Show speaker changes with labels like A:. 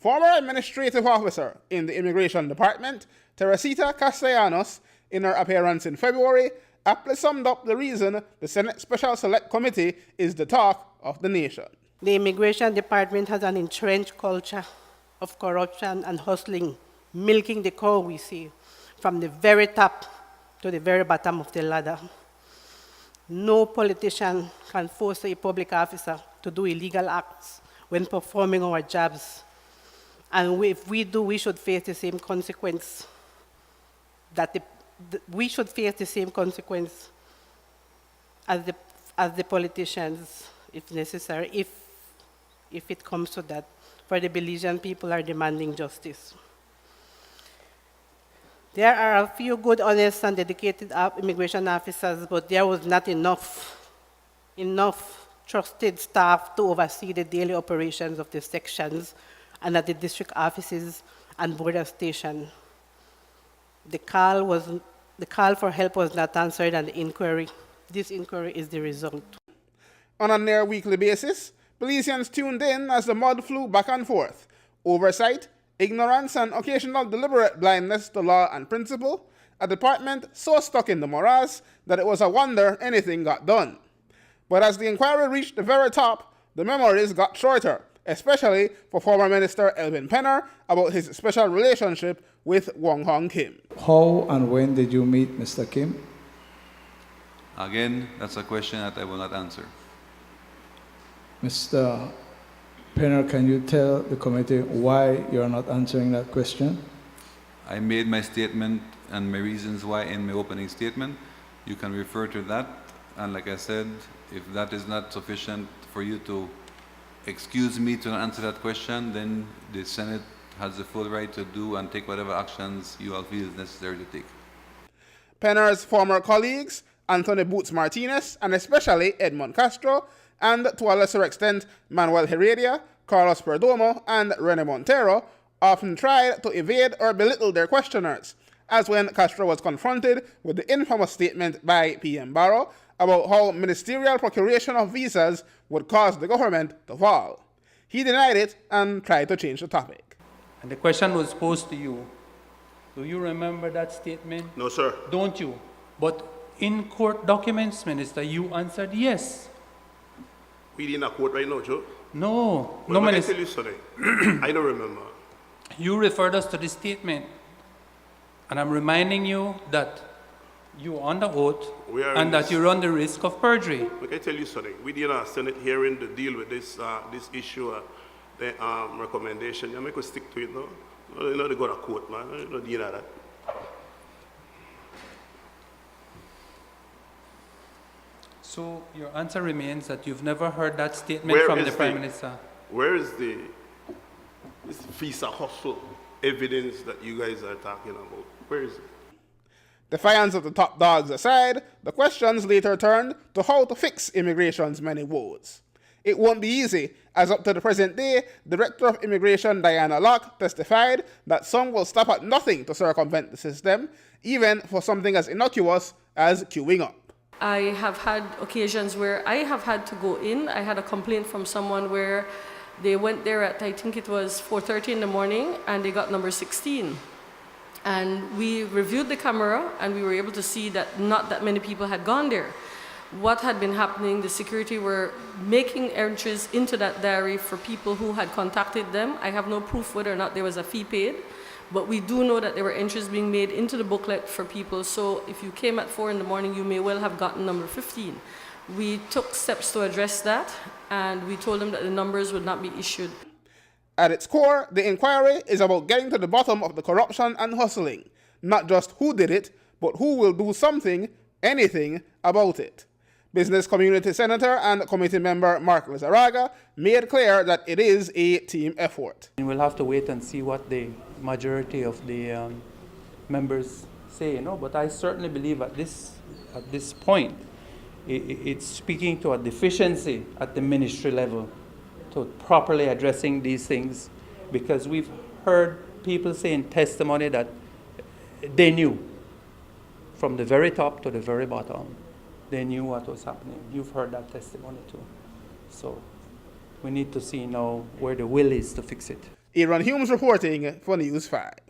A: Former administrative officer in the Immigration Department, Teresita Castellanos, in her appearance in February, aptly summed up the reason the Senate Special Select Committee is the talk of the nation.
B: The Immigration Department has an entrenched culture of corruption and hustling, milking the cow, we see, from the very top to the very bottom of the ladder. No politician can force a public officer to do illegal acts when performing our jobs. And if we do, we should face the same consequence. We should face the same consequence as the politicians, if necessary, if it comes to that. For the Belizean people are demanding justice. There are a few good, honest, and dedicated immigration officers, but there was not enough trusted staff to oversee the daily operations of the sections and at the district offices and border station. The call for help was not answered, and this inquiry is the result.
A: On a near weekly basis, Belizeans tuned in as the mud flew back and forth. Oversight, ignorance, and occasional deliberate blindness to law and principle, a department so stuck in the morass that it was a wonder anything got done. But as the inquiry reached the very top, the memories got shorter, especially for former Minister Elvin Penner about his special relationship with Wong Hong Kim.
C: How and when did you meet Mr. Kim?
D: Again, that's a question that I will not answer.
C: Mr. Penner, can you tell the committee why you're not answering that question?
D: I made my statement and my reasons why in my opening statement. You can refer to that. And like I said, if that is not sufficient for you to excuse me to answer that question, then the Senate has the full right to do and take whatever actions you all feel is necessary to take.
A: Penner's former colleagues, Anthony Boots Martinez, and especially Edmond Castro, and to a lesser extent, Manuel Heredia, Carlos Perdomo, and Rene Montero, often tried to evade or belittle their questioners, as when Castro was confronted with the infamous statement by PM Barrow about how ministerial procuration of visas would cause the government to fall. He denied it and tried to change the topic.
E: And the question was posed to you. Do you remember that statement?
F: No, sir.
E: Don't you? But in court documents, Minister, you answered yes.
F: We in a court right now, Joe?
E: No.
F: Well,
E: No,
F: I
E: Minister.
F: tell you something. I don't remember.
E: You referred us to this statement. And I'm reminding you that you are under oath and that you run the risk of perjury.
F: But I tell you something. We did a Senate hearing to deal with this issue, the recommendation. You make us stick to it now. You know they go to court, man. You don't deal with that.
E: So your answer remains that you've never heard that statement from the Prime Minister.
F: Where is this visa hustle evidence that you guys are talking about? Where is it?
A: Defiance of the top dogs aside, the questions later turned to how to fix immigration's many woes. It won't be easy, as up to the present day, Director of Immigration Diana Locke testified that some will stop at nothing to circumvent the system, even for something as innocuous as queuing up.
G: I have had occasions where I have had to go in. I had a complaint from someone where they went there at, I think it was 4:30 in the morning, and they got number 16. And we reviewed the camera, and we were able to see that not that many people had gone there. What had been happening, the security were making entries into that diary for people who had contacted them. I have no proof whether or not there was a fee paid, but we do know that there were entries being made into the booklet for people. So if you came at 4 in the morning, you may well have gotten number 15. We took steps to address that, and we told them that the numbers would not be issued.
A: At its core, the inquiry is about getting to the bottom of the corruption and hustling, not just who did it, but who will do something, anything, about it. Business Community Senator and Committee Member Mark Lizarraga made clear that it is a team effort.
E: We'll have to wait and see what the majority of the members say, but I certainly believe at this point, it's speaking to a deficiency at the ministry level to properly addressing these things, because we've heard people say in testimony that they knew from the very top to the very bottom. They knew what was happening. You've heard that testimony too. So we need to see now where the will is to fix it.
A: Aaron Humes reporting for News 5.